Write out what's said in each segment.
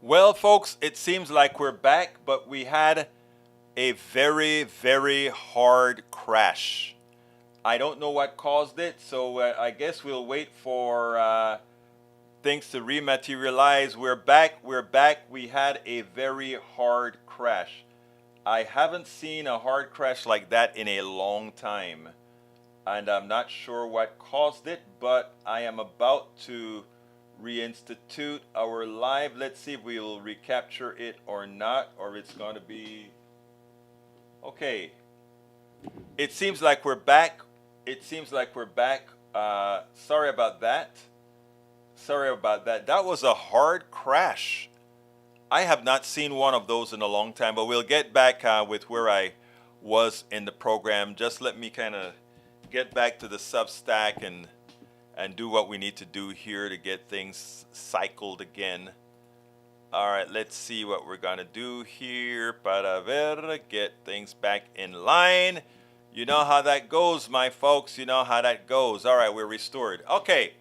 Well, folks, it seems like we're back, but we had a very, very hard crash. I don't know what caused it, so I guess we'll wait for things to rematerialize. We're back. We're back. We had a very hard crash. I haven't seen a hard crash like that in a long time, and I'm not sure what caused it, but I am about to reinstitute our live. Let's see if we'll recapture it or not, or it's going to be okay. It seems like we're back. It seems like we're back. Sorry about that. Sorry about that. That was a hard crash. I have not seen one of those in a long time, but we'll get back with where I was in the program. Just let me kind of get back to the Substack and do what we need to do here to get things cycled again. All right, let's see what we're gonna do here. Para ver, get things back in line. You know how that goes, my folks. You know how that goes. All right, we're restored. Okay,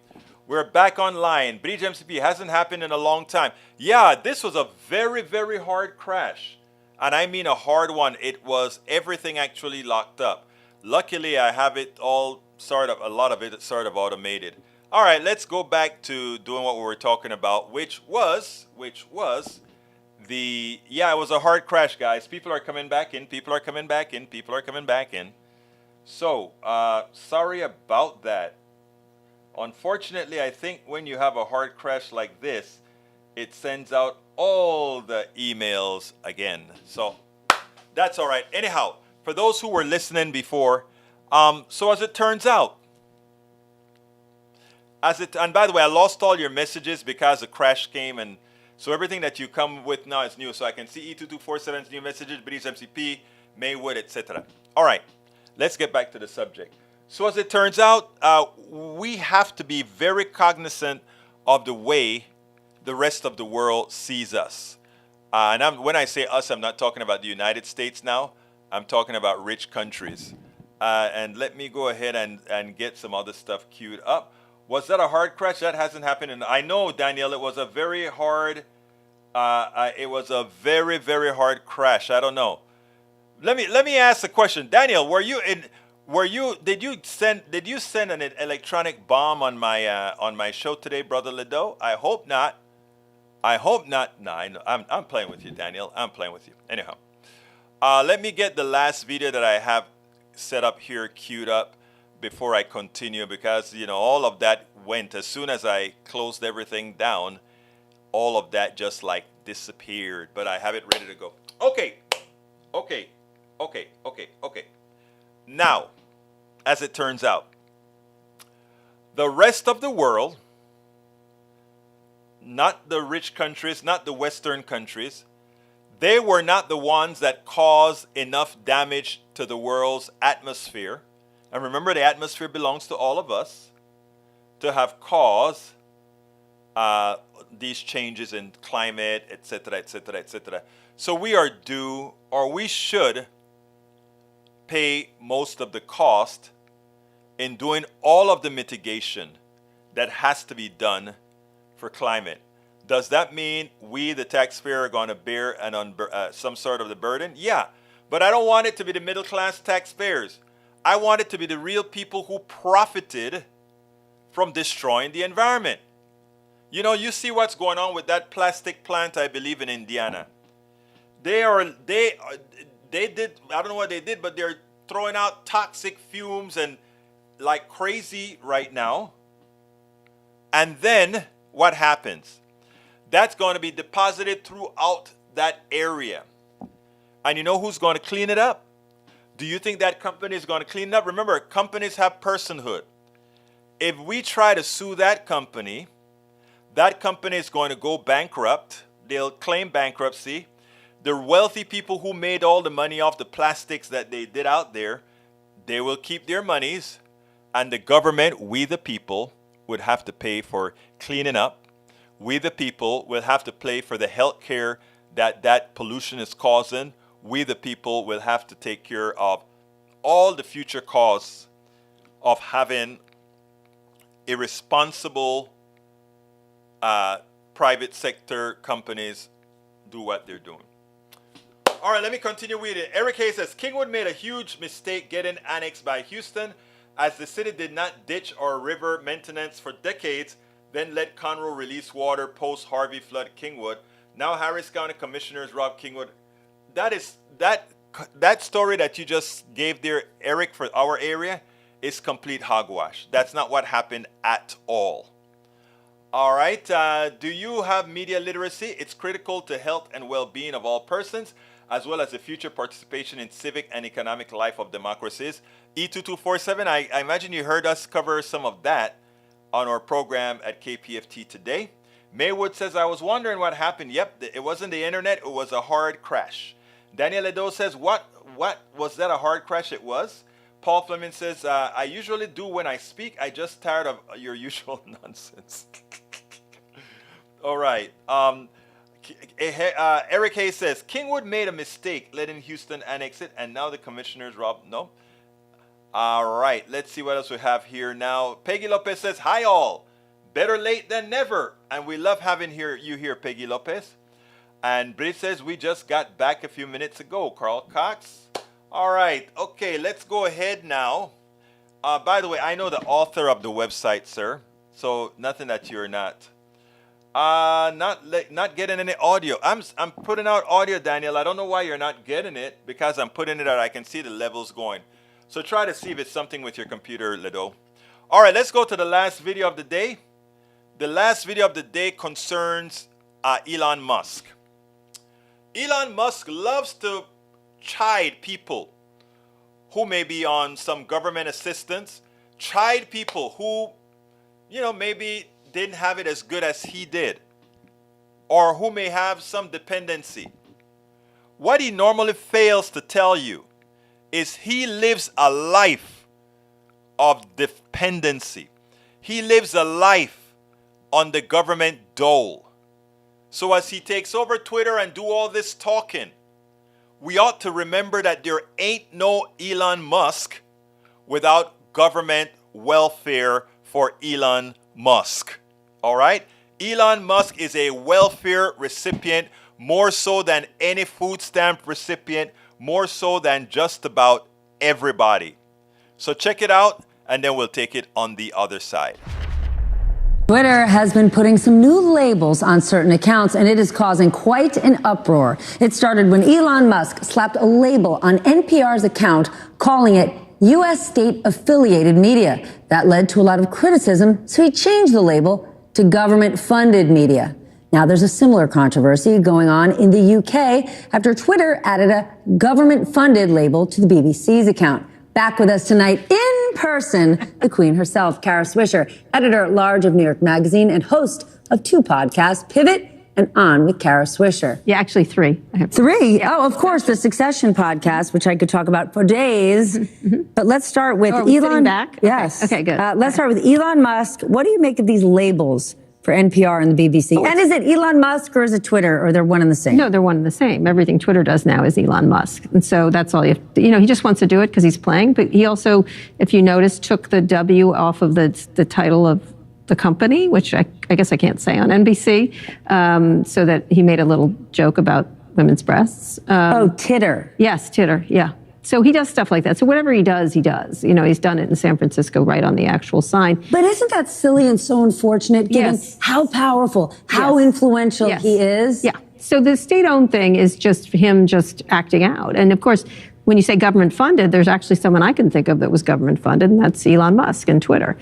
we're back online. Bridge MCP hasn't happened in a long time. Yeah, this was a very, very hard crash. And I mean a hard one. It was everything actually locked up. Luckily, I have it all sort of, a lot of it sort of automated. All right, let's go back to doing what we were talking about, which was yeah, it was a hard crash, guys. People are coming back in. People are coming back in. People are coming back in. So, sorry about that. Unfortunately, I think when you have a hard crash like this, it sends out all the emails again. So, that's all right. Anyhow, for those who were listening before, so as it turns out, and by the way, I lost all your messages because the crash came, and so everything that you come with now is new. So I can see E2247's new messages, British MCP, Maywood, etc. All right, let's get back to the subject. So as it turns out, we have to be very cognizant of the way the rest of the world sees us. When I say us, I'm not talking about the United States now. I'm talking about rich countries. And let me go ahead and get some other stuff queued up. Was that a hard crash? That hasn't happened. And I know, Daniel, it was a very hard, very hard crash. I don't know. Let me ask a question. Daniel, did you send an electronic bomb on my show today, Brother Ledo? I hope not. I hope not. No, I'm playing with you, Daniel. I'm playing with you. Anyhow, let me get the last video that I have set up here queued up before I continue, because all of that went as soon as I closed everything down. All of that just like disappeared, but I have it ready to go. Okay. Now, as it turns out, the rest of the world, not the rich countries, not the Western countries, they were not the ones that caused enough damage to the world's atmosphere. And remember, the atmosphere belongs to all of us, to have caused these changes in climate, etc., etc., etc. So we are due, or we should pay most of the cost in doing all of the mitigation that has to be done for climate. Does that mean we, the taxpayer, are going to bear some sort of the burden? Yeah, but I don't want it to be the middle class taxpayers. I want it to be the real people who profited from destroying the environment. You see what's going on with that plastic plant, I believe, in Indiana. They did, I don't know what they did, but they're throwing out toxic fumes and like crazy right now. And then what happens? That's going to be deposited throughout that area. And you know who's going to clean it up? Do you think that company is going to clean it up? Remember, companies have personhood. If we try to sue that company is going to go bankrupt. They'll claim bankruptcy. The wealthy people who made all the money off the plastics that they did out there, they will keep their monies. And the government, we the people, would have to pay for cleaning up. We the people will have to pay for the health care that pollution is causing. We the people will have to take care of all the future costs of having irresponsible private sector companies do what they're doing. All right, let me continue with it. Eric Hayes says, Kingwood made a huge mistake getting annexed by Houston, as the city did not ditch our river maintenance for decades, then let Conroe release water post-Harvey flood Kingwood. Now Harris County commissioners rob Kingwood. That story that you just gave there, Eric, for our area is complete hogwash. That's not what happened at all. All right, do you have media literacy? It's critical to health and well-being of all persons, as well as the future participation in civic and economic life of democracies. E2247, I imagine you heard us cover some of that on our program at KPFT today. Maywood says, I was wondering what happened. Yep, it wasn't the internet, it was a hard crash. Daniel Edo says, what was that, a hard crash? It was. Paul Fleming says, I usually do when I speak. I just tired of your usual nonsense. All right. Eric Hayes says, Kingwood made a mistake letting Houston annex it, and now the commissioners rob. No. All right. Let's see what else we have here now. Peggy Lopez says, hi all. Better late than never. And we love having you here, Peggy Lopez. And Brit says, we just got back a few minutes ago. Carl Cox. All right. Okay, let's go ahead now. By the way, I know the author of the website, sir. So nothing that you're not. Not getting any audio. I'm putting out audio, Daniel. I don't know why you're not getting it, because I'm putting it out. I can see the levels going. So try to see if it's something with your computer, Ledo. All right, let's go to the last video of the day. The last video of the day concerns Elon Musk. Elon Musk loves to chide people who may be on some government assistance, chide people who, maybe didn't have it as good as he did, or who may have some dependency. What he normally fails to tell you is he lives a life of dependency. He lives a life on the government dole. So as he takes over Twitter and do all this talking, we ought to remember that there ain't no Elon Musk without government welfare for Elon Musk. All right? Elon Musk is a welfare recipient, more so than any food stamp recipient, more so than just about everybody. So check it out, and then we'll take it on the other side. Twitter has been putting some new labels on certain accounts, and it is causing quite an uproar. It started when Elon Musk slapped a label on NPR's account, calling it U.S. state-affiliated media. That led to a lot of criticism, so he changed the label to government-funded media. Now there's a similar controversy going on in the UK after Twitter added a government-funded label to the BBC's account. Back with us tonight in person, the Queen herself, Kara Swisher, editor-at-large of New York Magazine and host of 2 podcasts, Pivot and On with Kara Swisher. Yeah, actually 3. I have 3? Yeah. Oh, of course, the Succession podcast, which I could talk about for days. Mm-hmm. But let's start with Elon. Back? Yes. Okay, good. Let's start with Elon Musk. What do you make of these labels for NPR and the BBC? And is it Elon Musk or is it Twitter, or they're one and the same? No, they're one and the same. Everything Twitter does now is Elon Musk. And so that's all you have to, he just wants to do it because he's playing. But he also, if you notice, took the W off of the title of the company, which I guess I can't say on NBC, so that he made a little joke about women's breasts. Titter. Yes, Titter, yeah. So he does stuff like that. So whatever he does, he does. He's done it in San Francisco right on the actual sign. But isn't that silly and so unfortunate, given how powerful, how influential he is? Yeah. So the state-owned thing is just him just acting out. And of course, when you say government funded, there's actually someone I can think of that was government funded, and that's Elon Musk and Twitter.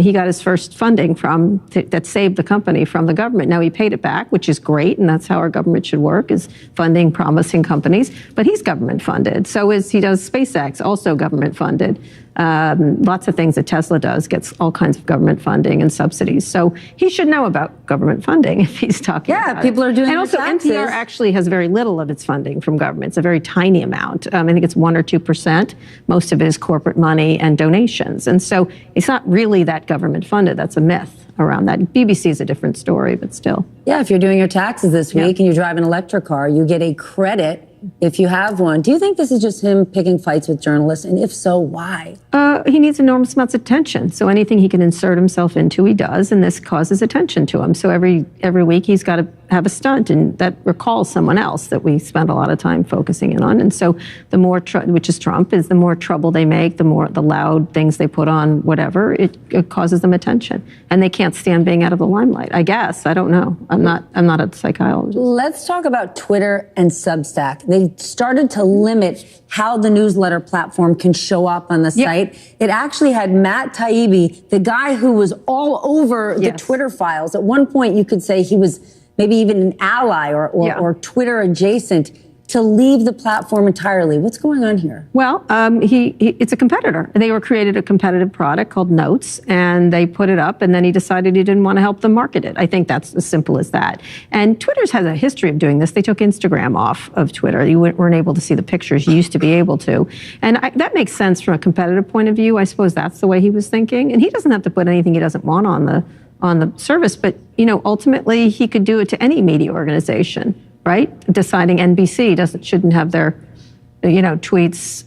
He got his first funding that saved the company from the government. Now he paid it back, which is great, and that's how our government should work, is funding promising companies. But he's government funded. So he does SpaceX, also government funded. Lots of things that Tesla does gets all kinds of government funding and subsidies. So he should know about government funding if he's talking about it. People are doing And also taxes. NPR actually has very little of its funding from government. It's a very tiny amount. I think it's 1 or 2%. Most of it is corporate money and donations. And so it's not really that government funded. That's a myth around that. BBC is a different story, but still. Yeah, if you're doing your taxes this week and you drive an electric car, you get a credit if you have one. Do you think this is just him picking fights with journalists? And if so, why? He needs enormous amounts of attention. So anything he can insert himself into, he does. And this causes attention to him. So every week he's got to have a stunt, and that recalls someone else that we spend a lot of time focusing in on. And so the more, which is Trump, is the more trouble they make, the more the loud things they put on, whatever, it causes them attention, and they can't stand being out of the limelight. I guess, I don't know. I'm not a psychologist. Let's talk about Twitter and Substack. They started to limit how the newsletter platform can show up on the site. It actually had Matt Taibbi, the guy who was all over the Twitter files. At one point, you could say he was maybe even an ally or Twitter adjacent, to leave the platform entirely. What's going on here? Well, it's a competitor. They created a competitive product called Notes, and they put it up, and then he decided he didn't want to help them market it. I think that's as simple as that. And Twitter's has a history of doing this. They took Instagram off of Twitter. You weren't able to see the pictures. You used to be able to. And that makes sense from a competitive point of view. I suppose that's the way he was thinking. And he doesn't have to put anything he doesn't want on the service, but ultimately he could do it to any media organization, right? Deciding NBC shouldn't have their, tweets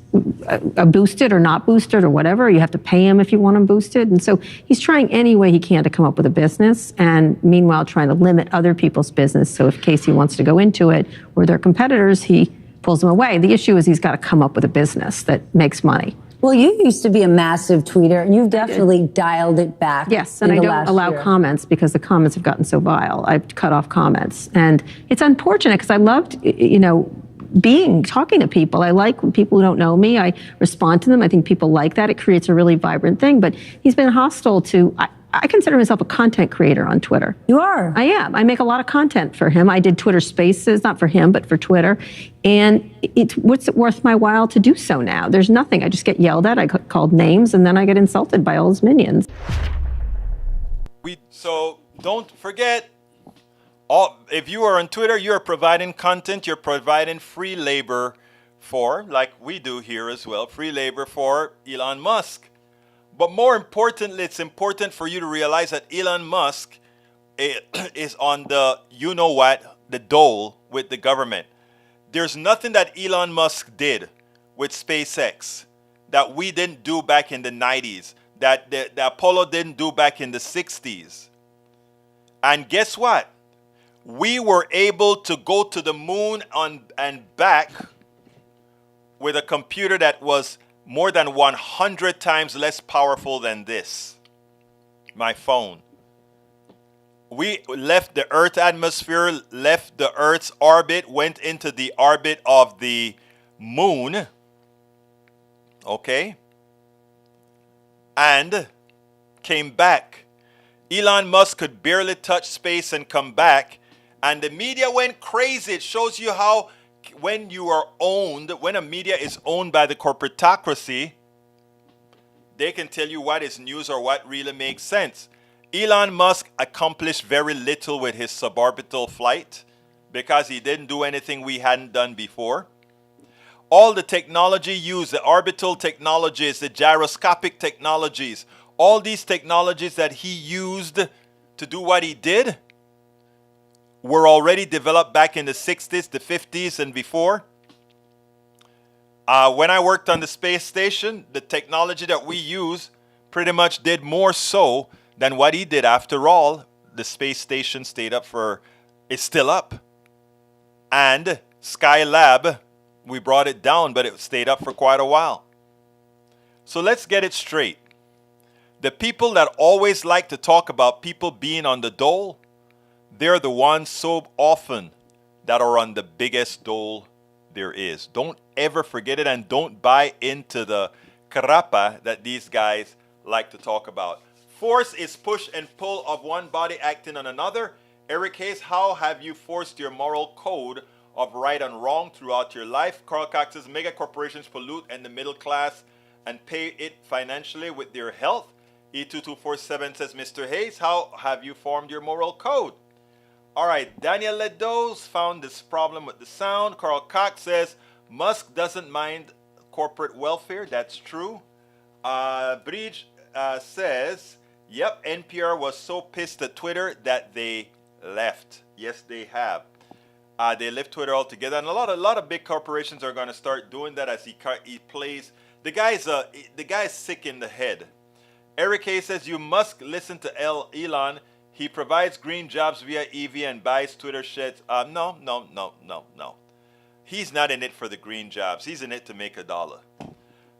boosted or not boosted or whatever. You have to pay him if you want them boosted. And so he's trying any way he can to come up with a business, and meanwhile trying to limit other people's business. So if Casey wants to go into it or their competitors, he pulls them away. The issue is he's got to come up with a business that makes money. Well, you used to be a massive tweeter, and you've definitely dialed it back. Yes, and I don't allow comments because the comments have gotten so vile. I've cut off comments. And it's unfortunate because I loved, talking to people. I like when people who don't know me, I respond to them. I think people like that. It creates a really vibrant thing. But he's been hostile to... I consider myself a content creator on Twitter. You are? I am. I make a lot of content for him. I did Twitter Spaces, not for him, but for Twitter. And what's it worth my while to do so now? There's nothing. I just get yelled at. I get called names, and then I get insulted by all his minions. So don't forget, if you are on Twitter, you're providing content. You're providing free labor for, like we do here as well, free labor for Elon Musk. But more importantly, it's important for you to realize that Elon Musk is on the the dole with the government. There's nothing that Elon Musk did with SpaceX that we didn't do back in the 90s, that the Apollo didn't do back in the 60s. And guess what? We were able to go to the moon and back with a computer that was more than 100 times less powerful than this, my phone. We left the Earth atmosphere, left the Earth's orbit, went into the orbit of the moon, okay, and came back. Elon Musk could barely touch space and come back, and the media went crazy. It shows you how when a media is owned by the corporatocracy, they can tell you what is news or what really makes sense. Elon Musk accomplished very little with his suborbital flight because he didn't do anything we hadn't done before. All the technology used, the orbital technologies, the gyroscopic technologies, all these technologies that he used to do what he did were already developed back in the 60s, the 50s, and before. When I worked on the space station, the technology that we use pretty much did more so than what he did. After all, the space station it's still up. And Skylab, we brought it down, but it stayed up for quite a while. So let's get it straight. The people that always like to talk about people being on the dole, they're the ones so often that are on the biggest dole there is. Don't ever forget it, and don't buy into the carapa that these guys like to talk about. Force is push and pull of one body acting on another. Eric Hayes, how have you forced your moral code of right and wrong throughout your life? Carl Cox says, mega corporations pollute and the middle class and pay it financially with their health. E2247 says, Mr. Hayes, how have you formed your moral code? All right, Daniel Ledos found this problem with the sound. Carl Cox says, Musk doesn't mind corporate welfare. That's true. Bridge says, yep, NPR was so pissed at Twitter that they left. Yes, they have. They left Twitter altogether. And a lot of big corporations are going to start doing that as he plays. The guy's sick in the head. Eric Hayes says, you must listen to Elon. He provides green jobs via EV and buys Twitter sheds. No, no, no, no, no. He's not in it for the green jobs. He's in it to make $1.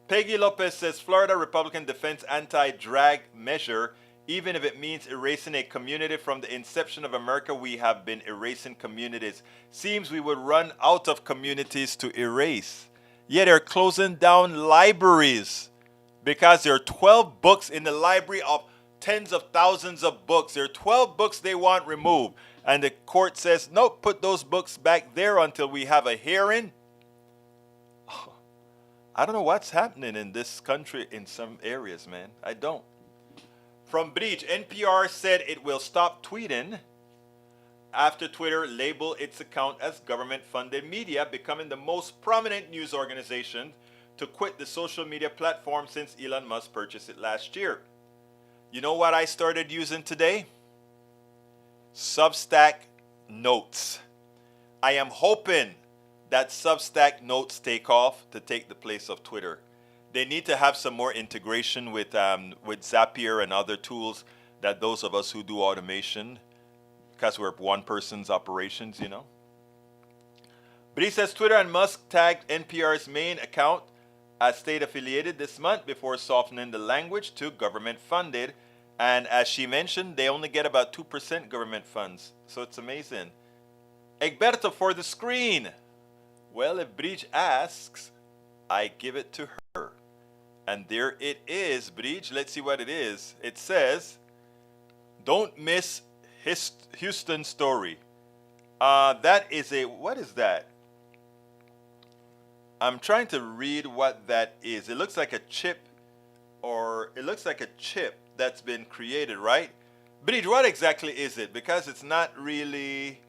Peggy Lopez says Florida Republican defends anti-drag measure. Even if it means erasing a community from the inception of America, we have been erasing communities. Seems we would run out of communities to erase. Yeah, they're closing down libraries because there are 12 books in the library of tens of thousands of books. There are 12 books they want removed. And the court says, nope, put those books back there until we have a hearing. Oh, I don't know what's happening in this country in some areas, man. I don't. From Breach, NPR said it will stop tweeting after Twitter labeled its account as government-funded media, becoming the most prominent news organization to quit the social media platform since Elon Musk purchased it last year. You know what I started using today? Substack Notes. I am hoping that Substack Notes take off to take the place of Twitter. They need to have some more integration with Zapier and other tools that those of us who do automation, because we're one person's operations, you know. But he says Twitter and Musk tagged NPR's main account as state affiliated this month before softening the language to government funded. And as she mentioned, they only get about 2% government funds. So it's amazing. Egberto for the screen. Well, if Bridge asks, I give it to her. And there it is, Bridge. Let's see what it is. It says, don't miss Houston story. That is a, what is that? I'm trying to read what that is. It looks like a chip, or it looks like a chip that's been created, right? Bridge, what exactly is it? Because it's not really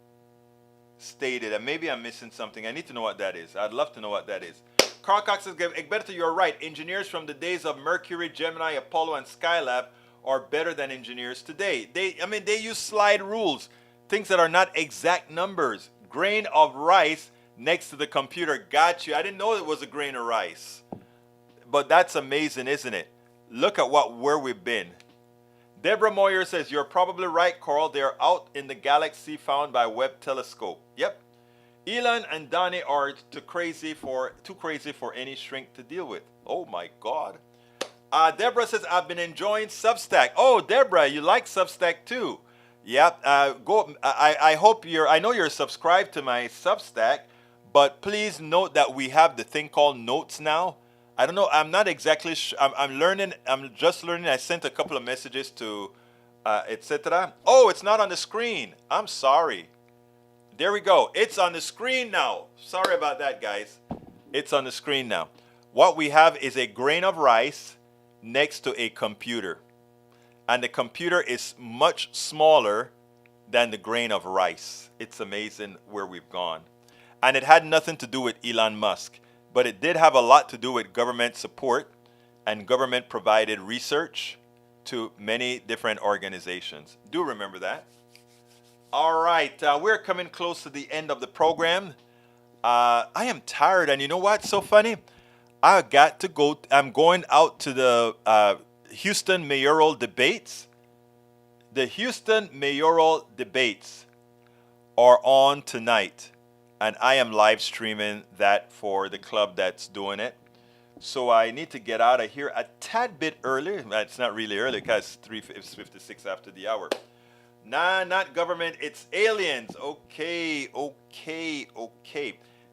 stated, and maybe I'm missing something. I need to know what that is. I'd love to know what that is. Carl Cox says, Egberto, you're right. Engineers from the days of Mercury, Gemini, Apollo, and Skylab are better than engineers today. They use slide rules, things that are not exact numbers. Grain of rice next to the computer. Got you. I didn't know it was a grain of rice. But that's amazing, isn't it? Look at where we've been. Deborah Moyer says, you're probably right, Carl. They're out in the galaxy found by Webb telescope. Yep. Elon and Donnie are too crazy for any shrink to deal with. Oh my God. Deborah says, I've been enjoying Substack. Oh, Deborah, you like Substack too. Yep. I hope I know you're subscribed to my Substack, but please note that we have the thing called notes now. I don't know. I'm not exactly sure. I'm learning. I'm just learning. I sent a couple of messages to etc. Oh, it's not on the screen. I'm sorry. There we go. It's on the screen now. Sorry about that, guys. It's on the screen now. What we have is a grain of rice next to a computer. And the computer is much smaller than the grain of rice. It's amazing where we've gone. And it had nothing to do with Elon Musk. But it did have a lot to do with government support and government provided research to many different organizations. Do remember that. All right, we're coming close to the end of the program. I am tired, and you know what's so funny? I got to go. I'm going out to the Houston mayoral debates. The Houston mayoral debates are on tonight. And I am live streaming that for the club that's doing it. So I need to get out of here a tad bit early. It's not really early because it's 3:56 after the hour. Nah, not government. It's aliens. Okay.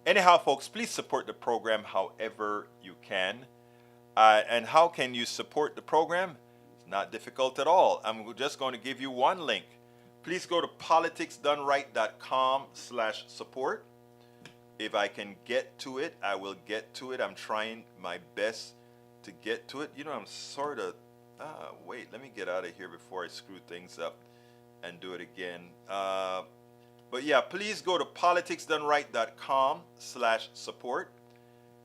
Anyhow, folks, please support the program however you can. And how can you support the program? It's not difficult at all. I'm just going to give you one link. Please go to politicsdoneright.com/support. If I can get to it, I will get to it. I'm trying my best to get to it. You know, I'm sort of, wait, let me get out of here before I screw things up and do it again. But yeah, please go to politicsdoneright.com/support.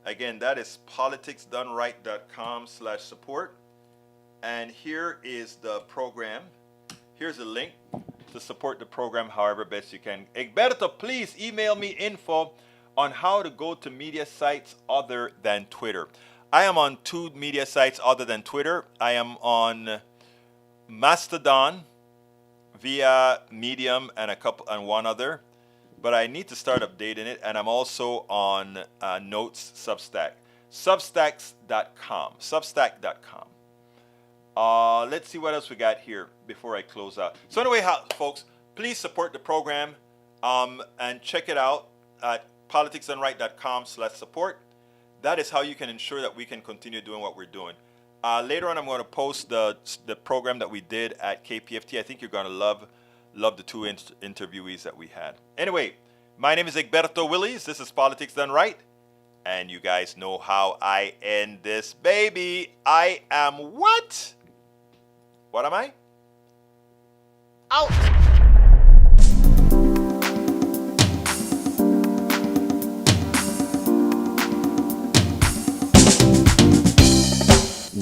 Again, that is politicsdoneright.com/support. And here is the program. Here's a link to support the program however best you can. Egberto, please email me info on how to go to media sites other than Twitter. I am on 2 media sites other than Twitter. I am on Mastodon via Medium and one other, but I need to start updating it. And I'm also on Notes Substack, Substack.com. Let's see what else we got here before I close out. So anyway, folks, please support the program and check it out at politicsdoneright.com/support. That is how you can ensure that we can continue doing what we're doing. Later on, I'm going to post the program that we did at KPFT. I think you're going to love the two interviewees that we had. Anyway, my name is Egberto Willies. This is Politics Done Right. And you guys know how I end this baby. I am what? What am I? Out!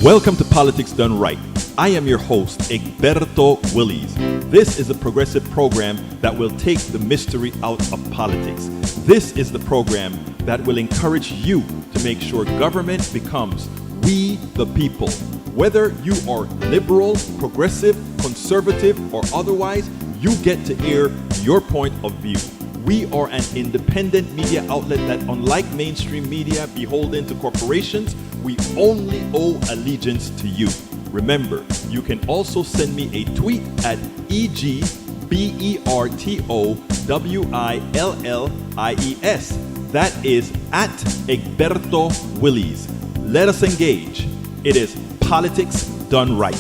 Welcome to Politics Done Right. I am your host, Egberto Willies. This is a progressive program that will take the mystery out of politics. This is the program that will encourage you to make sure government becomes we the people. Whether you are liberal, progressive, conservative, or otherwise, you get to air your point of view. We are an independent media outlet that, unlike mainstream media beholden to corporations, we only owe allegiance to you. Remember, you can also send me a tweet at EGBERTOWILLIES. That is at Egberto Willies. Let us engage. It is Politics Done Right.